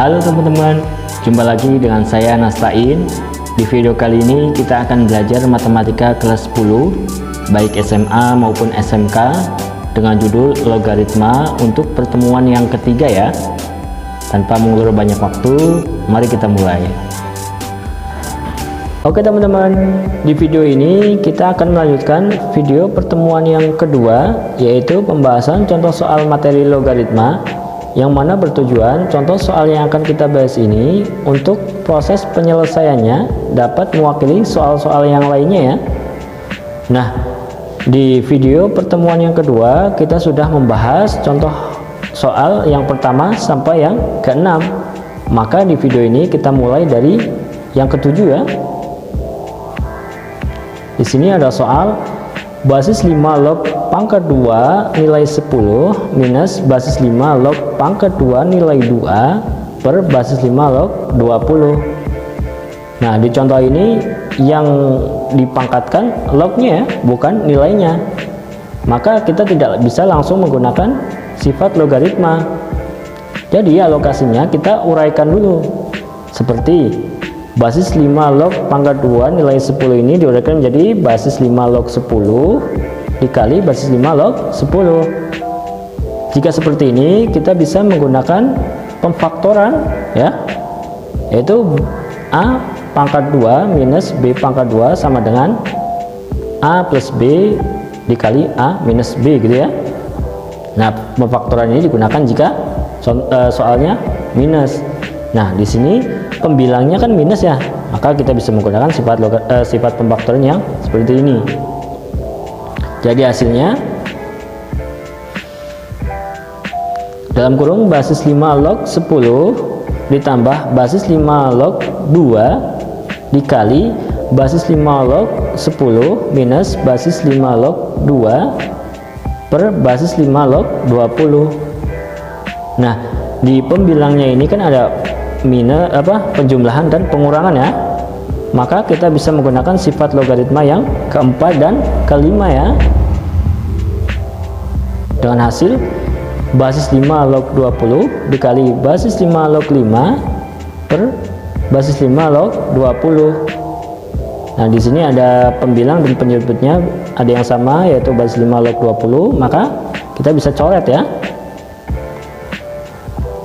Halo teman-teman, jumpa lagi dengan saya Nastain. Di video kali ini kita akan belajar matematika kelas 10 baik SMA maupun SMK dengan judul logaritma untuk pertemuan yang ketiga ya. Tanpa mengulur banyak waktu, mari kita mulai. Oke teman-teman, di video ini kita akan melanjutkan video pertemuan yang kedua, yaitu pembahasan contoh soal materi logaritma, yang mana bertujuan contoh soal yang akan kita bahas ini untuk proses penyelesaiannya dapat mewakili soal-soal yang lainnya ya. Nah, di video pertemuan yang kedua kita sudah membahas contoh soal yang pertama sampai yang keenam. Maka di video ini kita mulai dari yang ketujuh ya. Di sini ada soal basis 5 log pangkat 2 nilai 10 minus basis 5 log pangkat 2 nilai 2 per basis 5 log 20. Nah, di contoh ini yang dipangkatkan lognya ya, bukan nilainya. Maka kita tidak bisa langsung menggunakan sifat logaritma. Jadi alokasinya kita uraikan dulu. Seperti basis 5 log pangkat 2 nilai 10 ini diuraikan menjadi basis 5 log 10 dikali basis 5 log 10. Jika seperti ini kita bisa menggunakan pemfaktoran ya, yaitu A pangkat 2 minus B pangkat 2 sama dengan A plus B dikali A minus B gitu ya. Nah, pemfaktoran ini digunakan jika soalnya minus. Nah, di sini pembilangnya kan minus ya, maka kita bisa menggunakan sifat pemfaktoran yang seperti ini. Jadi hasilnya dalam kurung basis 5 log 10 ditambah basis 5 log 2 dikali basis 5 log 10 minus basis 5 log 2 per basis 5 log 20. Nah, di pembilangnya ini kan ada penjumlahan dan pengurangan ya, maka kita bisa menggunakan sifat logaritma yang keempat dan kelima ya, dengan hasil basis 5 log 20 dikali basis 5 log 5 per basis 5 log 20. Nah, di sini ada pembilang dan penyebutnya ada yang sama, yaitu basis 5 log 20, maka kita bisa coret ya.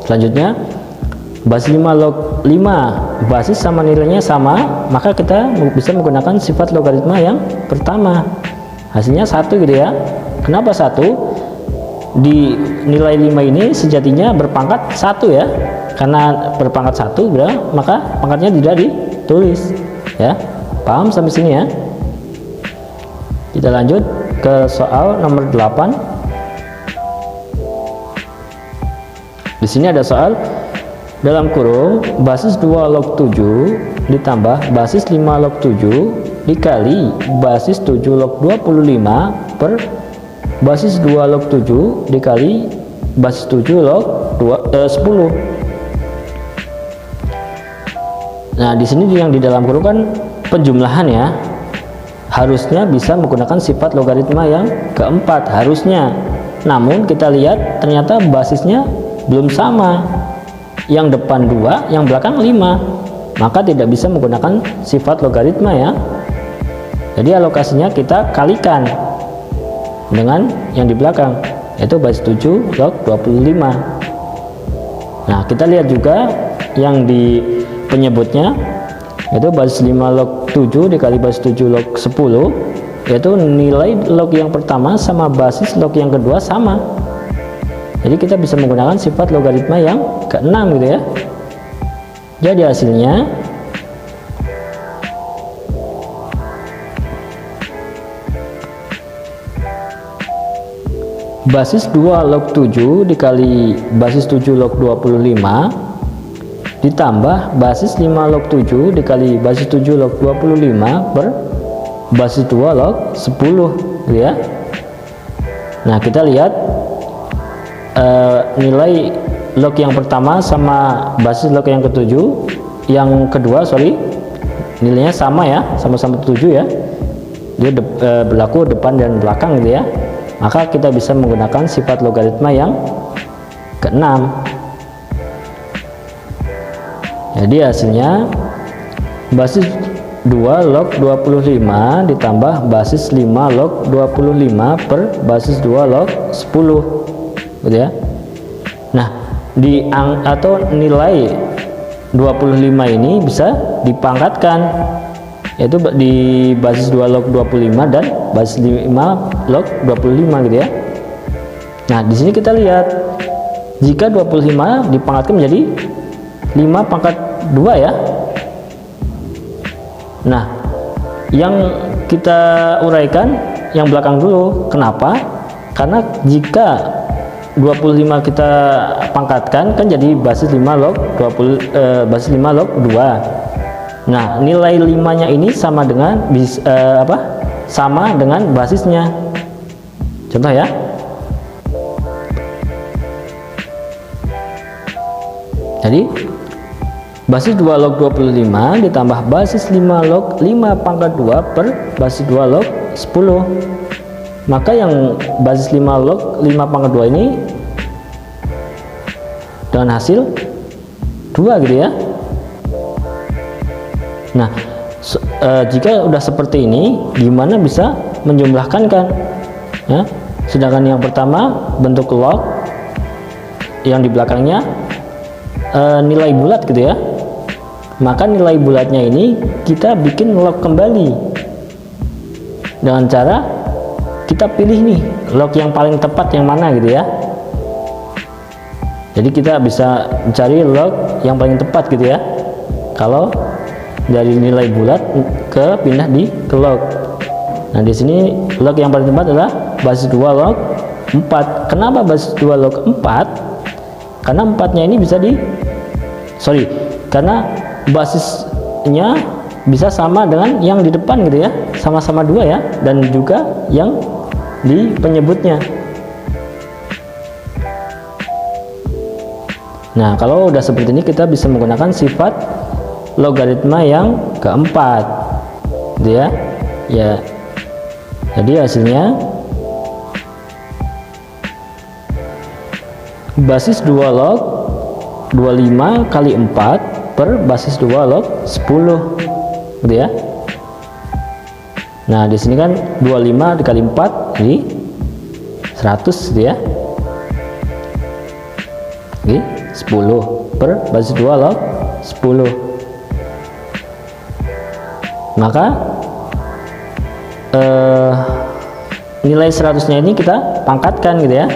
Selanjutnya basis 5 log 5 basis sama nilainya sama, maka kita bisa menggunakan sifat logaritma yang pertama. Hasilnya 1 gitu ya. Kenapa 1? Di nilai 5 ini sejatinya berpangkat 1 ya. Karena berpangkat 1 maka pangkatnya tidak ditulis ya. Paham sampai sini ya? Kita lanjut ke soal nomor 8. Di sini ada soal dalam kurung basis 2 log 7 ditambah basis 5 log 7 dikali basis 7 log 25 per basis 2 log 7 dikali basis 7 log 10. Nah, di sini yang di dalam kurung kan penjumlahan ya. Harusnya bisa menggunakan sifat logaritma yang keempat harusnya. Namun kita lihat ternyata basisnya belum sama. Yang depan 2, yang belakang 5, maka tidak bisa menggunakan sifat logaritma ya. Jadi alokasinya kita kalikan dengan yang di belakang, yaitu basis 7 log 25. Nah, kita lihat juga yang di penyebutnya, yaitu basis 5 log 7 dikali basis 7 log 10, yaitu nilai log yang pertama sama basis log yang kedua sama. Jadi kita bisa menggunakan sifat logaritma yang ke-6 gitu ya. Jadi hasilnya basis 2 log 7 dikali basis 7 log 25 ditambah basis 5 log 7 dikali basis 7 log 25 per basis 2 log 10 gitu ya. Nah, kita lihat nilai log yang pertama sama basis log yang kedua nilainya sama ya, sama-sama 7 ya. Dia berlaku depan dan belakang gitu ya. Maka kita bisa menggunakan sifat logaritma yang ke-6. Jadi hasilnya basis 2 log 25 ditambah basis 5 log 25 per basis 2 log 10 gitu ya. Nah, atau nilai 25 ini bisa dipangkatkan, yaitu di basis 2 log 25 dan basis 5 log 25 gitu ya. Nah, di sini kita lihat jika 25 dipangkatkan menjadi 5 pangkat 2 ya. Nah, yang kita uraikan yang belakang dulu. Kenapa? Karena jika 25 kita pangkatkan kan jadi basis 5 log basis 5 log 2. Nah, nilai 5-nya ini sama dengan sama dengan basisnya. Contoh ya. Jadi basis 2 log 25 ditambah basis 5 log 5 pangkat 2 per basis 2 log 10. Maka yang basis 5 log 5 pangkat 2 ini dengan hasil 2 gitu ya. Nah, jika udah seperti ini, gimana bisa menjumlahkan kan? Ya, sedangkan yang pertama bentuk log, yang di belakangnya nilai bulat gitu ya. Maka nilai bulatnya ini kita bikin log kembali dengan cara kita pilih nih log yang paling tepat yang mana gitu ya. Jadi kita bisa mencari log yang paling tepat gitu ya, kalau dari nilai bulat pindah ke log. Nah, di sini log yang paling tepat adalah basis 2 log 4. Kenapa basis 2 log 4? Karena 4-nya ini bisa karena basisnya bisa sama dengan yang di depan gitu ya, sama-sama 2 ya, dan juga yang di penyebutnya. Nah, kalau udah seperti ini kita bisa menggunakan sifat logaritma yang keempat gitu ya. Jadi hasilnya basis 2 log 25 kali 4 per basis 2 log 10 gitu ya. Nah, di sini kan 25 dikali 4 jadi 100 gitu ya. Oke, 10 per basis 2 log 10. Maka nilai 100-nya ini kita pangkatkan gitu ya.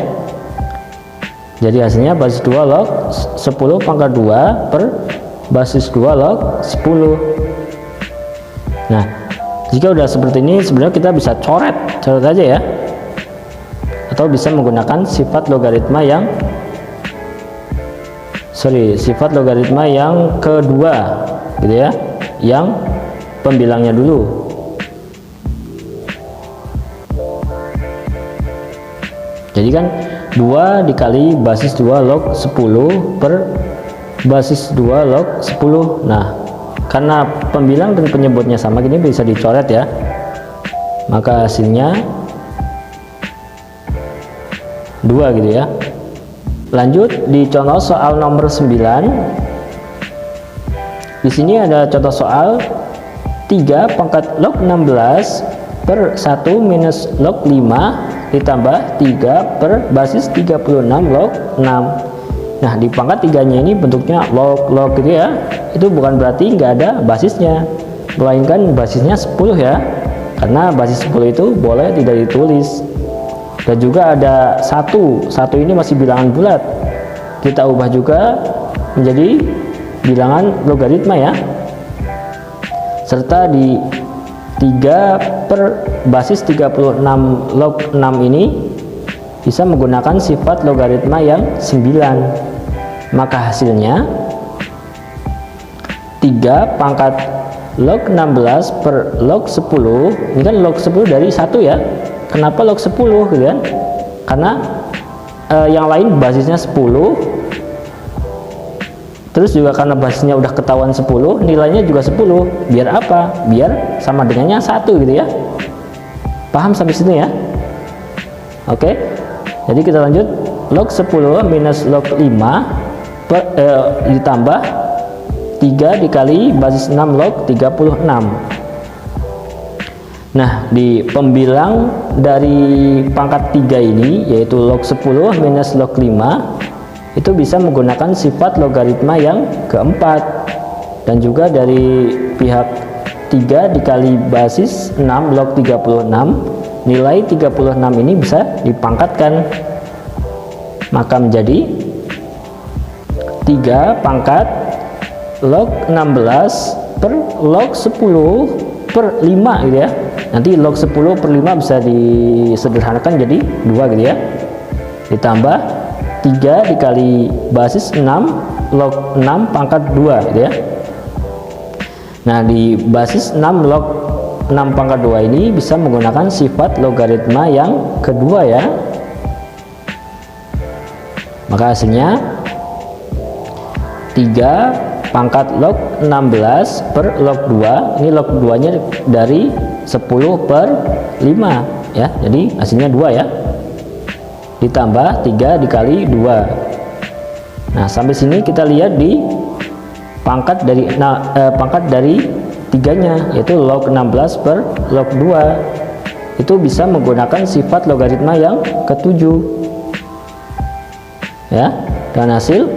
Jadi hasilnya basis 2 log 10 pangkat 2 per basis 2 log 10. Nah, jika udah seperti ini sebenarnya kita bisa coret aja ya, atau bisa menggunakan sifat logaritma yang kedua gitu ya, yang pembilangnya dulu. Jadi kan 2 dikali basis 2 log 10 per basis 2 log 10. Nah, karena pembilang dan penyebutnya sama gini bisa dicoret ya. Maka hasilnya 2 gitu ya. Lanjut di contoh soal nomor 9. Di sini ada contoh soal 3 pangkat log 16 per 1 minus log 5 ditambah 3 per basis 36 log 6. Nah, di pangkat 3-nya ini bentuknya log gitu ya. Itu bukan berarti nggak ada basisnya, melainkan basisnya 10 ya, karena basis 10 itu boleh tidak ditulis. Dan juga ada 1 ini masih bilangan bulat, kita ubah juga menjadi bilangan logaritma ya. Serta di 3 per basis 36 log 6 ini bisa menggunakan sifat logaritma yang 9. Maka hasilnya 3 pangkat log 16 per log 10. Ini kan log 10 dari 1 ya. Kenapa log 10 gitu kan? Karena yang lain basisnya 10. Terus juga karena basisnya udah ketahuan 10, nilainya juga 10. Biar apa? Biar sama dengannya 1 gitu ya. Paham sampai sini ya? Oke. Jadi kita lanjut. Log 10 minus log 5 ditambah 3 dikali basis 6 log 36. Nah, di pembilang dari pangkat 3 ini, yaitu log 10 minus log 5, itu bisa menggunakan sifat logaritma yang keempat. Dan juga dari pihak 3 dikali basis 6 log 36, nilai 36 ini bisa dipangkatkan. Maka menjadi 3 pangkat log 16 per log 10 per 5 gitu ya. Nanti log 10 per 5 bisa disederhanakan jadi 2 gitu ya. Ditambah 3 dikali basis 6 log 6 pangkat 2 gitu ya. Nah, di basis 6 log 6 pangkat 2 ini bisa menggunakan sifat logaritma yang kedua ya. Maka hasilnya 3 pangkat log 16 per log 2. Ini log 2 nya dari 10 per 5 ya, jadi hasilnya 2 ya, ditambah 3 dikali 2. Nah, sampai sini kita lihat di pangkat dari pangkat dari 3-nya, yaitu log 16 per log 2, itu bisa menggunakan sifat logaritma yang ketujuh ya. Dan hasil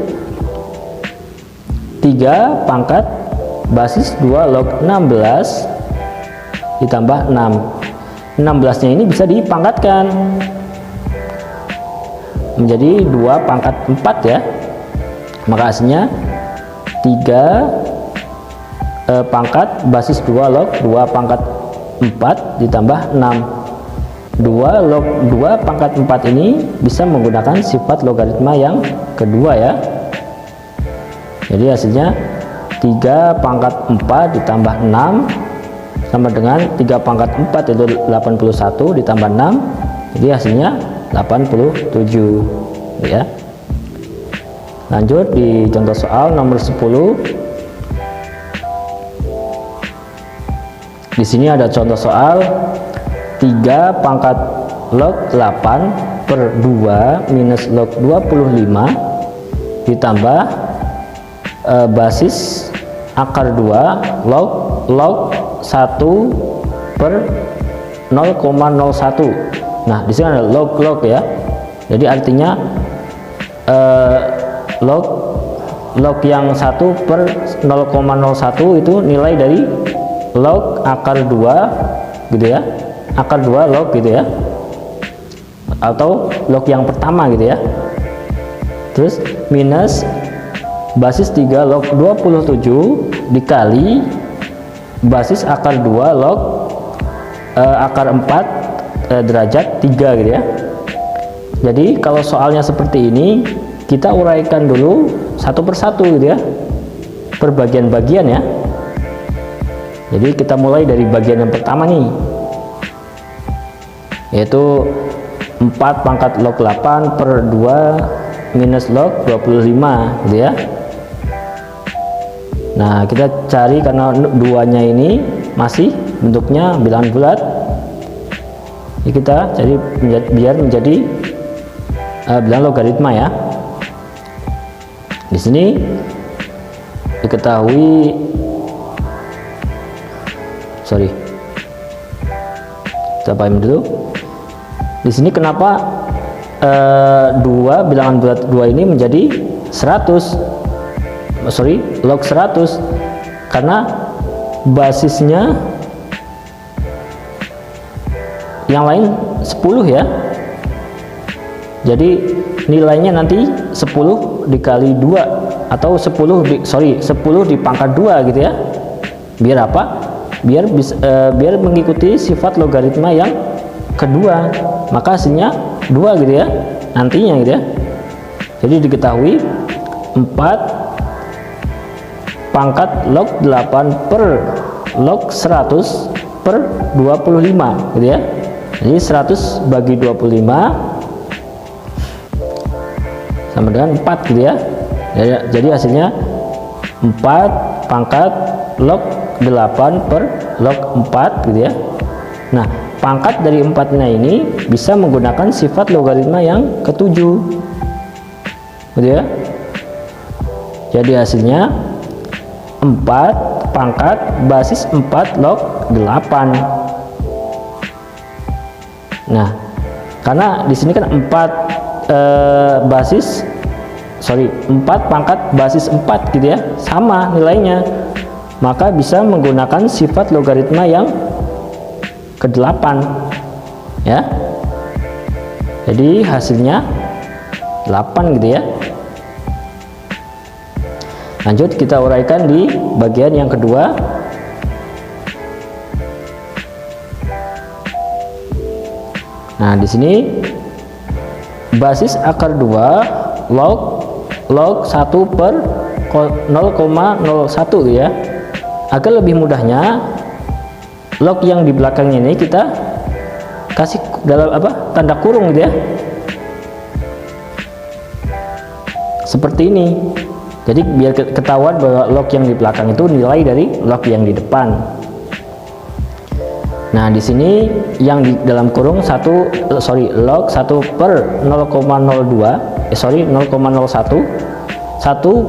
3 pangkat basis 2 log 16 ditambah 6. 16 nya ini bisa dipangkatkan menjadi 2 pangkat 4 ya. Maka hasilnya 3 pangkat basis 2 log 2 pangkat 4 ditambah 6. 2 log 2 pangkat 4 ini bisa menggunakan sifat logaritma yang kedua ya. Jadi hasilnya 3 pangkat 4 ditambah 6 sama dengan 3 pangkat 4 yaitu 81 ditambah 6, jadi hasilnya 87 ya. Lanjut di contoh soal nomor 10. Di sini ada contoh soal 3 pangkat log 8 per 2 minus log 25 ditambah basis akar 2 log 1 per 0,01. Nah, di sini ada log ya. Jadi artinya log yang 1 per 0,01 itu nilai dari log akar 2 gitu ya. Akar 2 log gitu ya. Atau log yang pertama gitu ya. Terus minus basis 3 log 27 dikali basis akar 2 log akar 4 derajat 3 gitu ya. Jadi kalau soalnya seperti ini, kita uraikan dulu satu persatu gitu ya, per bagian-bagian ya. Jadi kita mulai dari bagian yang pertama nih, yaitu 4 pangkat log 8 per 2 minus log 25 gitu ya. Nah, kita cari karena 2-nya ini masih bentuknya bilangan bulat. Jadi kita cari biar menjadi bilangan logaritma ya. Di sini diketahui, kita paham dulu. Di sini kenapa 2 bilangan bulat 2 ini menjadi 100? Log 100, karena basisnya yang lain 10 ya. Jadi nilainya nanti 10 dikali 2 atau 10 di pangkat 2 gitu ya. Biar apa? Biar mengikuti sifat logaritma yang kedua. Maka hasilnya 2 gitu ya nantinya gitu ya. Jadi diketahui 4 pangkat log 8 per log 100 per 25 gitu ya. Jadi 100 bagi 25 sama dengan 4 gitu ya. Jadi hasilnya 4 pangkat log 8 per log 4 gitu ya. Nah, pangkat dari 4-nya ini bisa menggunakan sifat logaritma yang ketujuh gitu ya. Jadi hasilnya 4 pangkat basis 4 log 8. Nah, karena di sini kan 4 pangkat basis 4 gitu ya, sama nilainya, maka bisa menggunakan sifat logaritma yang ke-8 ya. Jadi hasilnya 8 gitu ya. Lanjut kita uraikan di bagian yang kedua. Nah, di sini basis akar 2 log 1 per 0,01 ya. Agar lebih mudahnya, log yang di belakangnya ini kita kasih dalam tanda kurung gitu ya. Seperti ini. Jadi biar ketahuan bahwa log yang di belakang itu nilai dari log yang di depan. Nah, di sini yang di dalam kurung log 1 per 0,01 1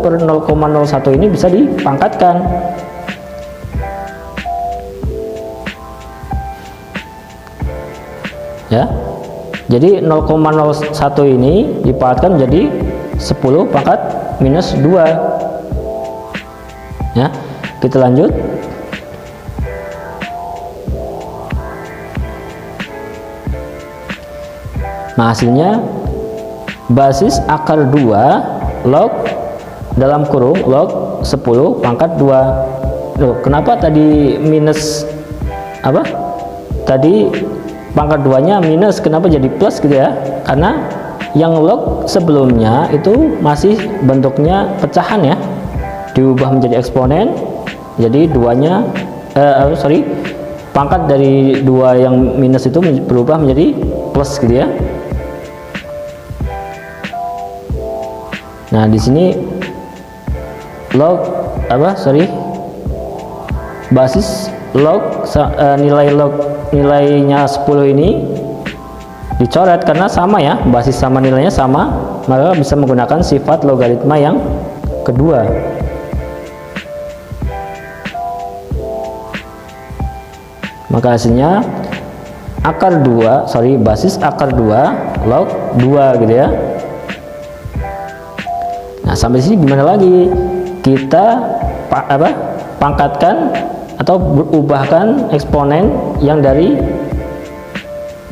per 0,01 ini bisa dipangkatkan. Ya. Jadi 0,01 ini dipangkatkan menjadi 10 pangkat minus 2 ya. Kita lanjut. Nah, hasilnya basis akar 2 log dalam kurung log 10 pangkat 2. Loh, kenapa tadi minus tadi pangkat 2 nya minus, kenapa jadi plus gitu ya? Karena yang log sebelumnya itu masih bentuknya pecahan ya, diubah menjadi eksponen, jadi pangkat dari 2 yang minus itu berubah menjadi plus gitu ya. Nah, di sini basis log nilainya 10 ini dicoret karena sama ya, basis sama nilainya sama, maka bisa menggunakan sifat logaritma yang kedua. Maka hasilnya basis akar 2 log 2 gitu ya. Nah, sampai sini gimana lagi? Kita pangkatkan atau berubahkan eksponen yang dari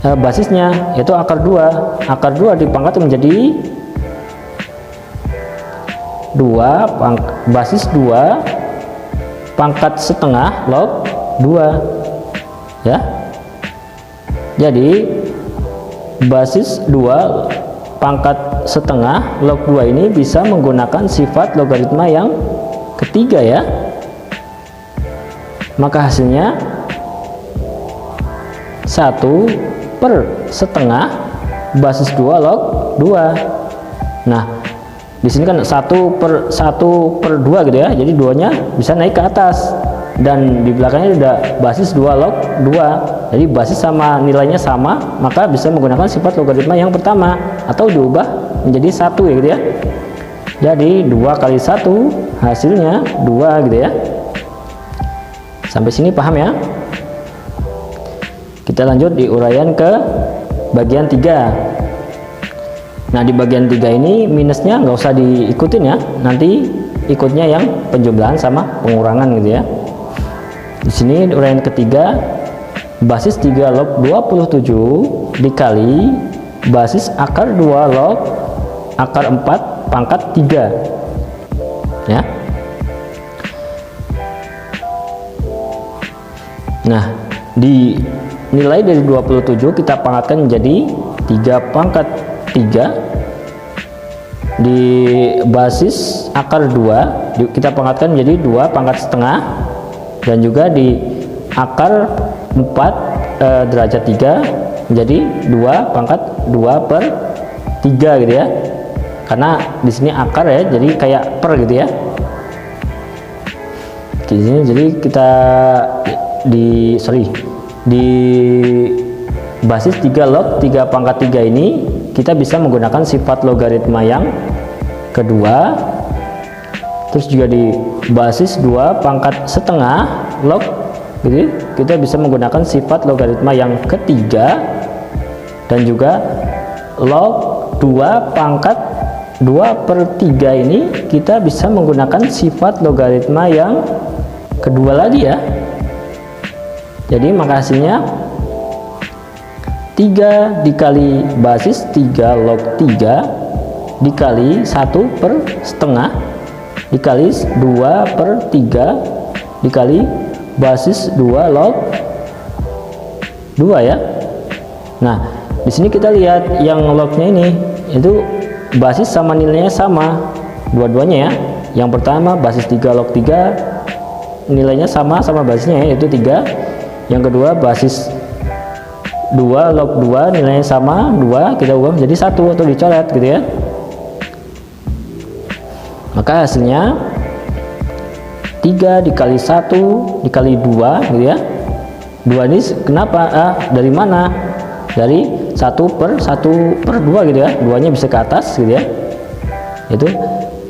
basisnya, yaitu akar 2. Akar 2 dipangkat menjadi basis 2 pangkat setengah log 2 ya. Jadi basis 2 pangkat setengah log 2 ini bisa menggunakan sifat logaritma yang ketiga ya. Maka hasilnya 1 per setengah basis 2 log 2. Nah, di sini kan 1 per 2 gitu ya. Jadi 2-nya bisa naik ke atas, dan di belakangnya udah basis 2 log 2. Jadi basis sama nilainya sama, maka bisa menggunakan sifat logaritma yang pertama atau diubah menjadi 1 ya gitu ya. Jadi 2 kali 1 hasilnya 2 gitu ya. Sampai sini paham ya? Kita lanjut di uraian ke bagian 3. Nah, di bagian 3 ini minusnya nggak usah diikutin ya, nanti ikutnya yang penjumlahan sama pengurangan gitu ya. Di sini uraian ketiga, basis 3 log 27 dikali basis akar 2 log akar 4 pangkat 3 ya. Nah, di nilai dari 27 kita pangkatkan menjadi 3 pangkat 3. Di basis akar 2 kita pangkatkan menjadi 2 pangkat setengah, dan juga di akar 4 derajat 3 menjadi 2 pangkat 2 per 3 gitu ya. Karena di sini akar ya, jadi kayak per gitu ya. Di sini jadi kita di basis 3 log 3 pangkat 3 ini kita bisa menggunakan sifat logaritma yang kedua, terus juga di basis 2 pangkat setengah log gitu, kita bisa menggunakan sifat logaritma yang ketiga, dan juga log 2 pangkat 2/3 ini kita bisa menggunakan sifat logaritma yang kedua lagi ya. Jadi maka hasilnya 3 dikali basis 3 log 3 dikali 1/setengah dikali 2/3 dikali basis 2 log 2 ya. Nah, di sini kita lihat yang lognya ini itu basis sama nilainya sama dua-duanya ya. Yang pertama basis 3 log 3 nilainya sama basisnya yaitu 3. Yang kedua basis 2 log 2 nilainya sama 2, kita ubah menjadi 1 atau dicoret gitu ya. Maka hasilnya 3 dikali 1 dikali 2 gitu ya. 2 ini kenapa? Dari mana? Dari 1/1/2 gitu ya. 2 nya bisa ke atas gitu ya. Itu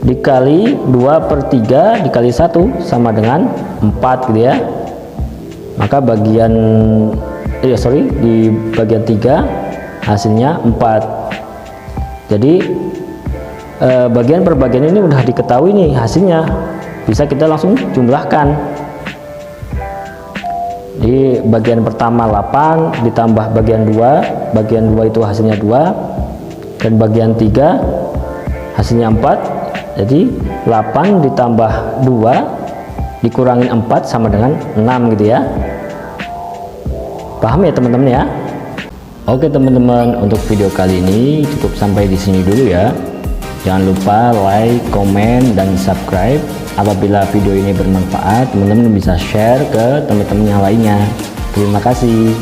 dikali 2/3 dikali 1 sama dengan 4 gitu ya. Maka bagian di bagian 3 hasilnya 4. Jadi bagian per bagian ini udah diketahui nih hasilnya, bisa kita langsung jumlahkan. Di bagian pertama 8 ditambah bagian 2 itu hasilnya 2, dan bagian 3 hasilnya 4. Jadi 8 ditambah 2 dikurangin 4 sama dengan 6 gitu ya. Paham ya teman-teman ya? Oke teman-teman, untuk video kali ini cukup sampai di sini dulu ya. Jangan lupa like, komen, dan subscribe. Apabila video ini bermanfaat, teman-teman bisa share ke teman-teman yang lainnya. Terima kasih.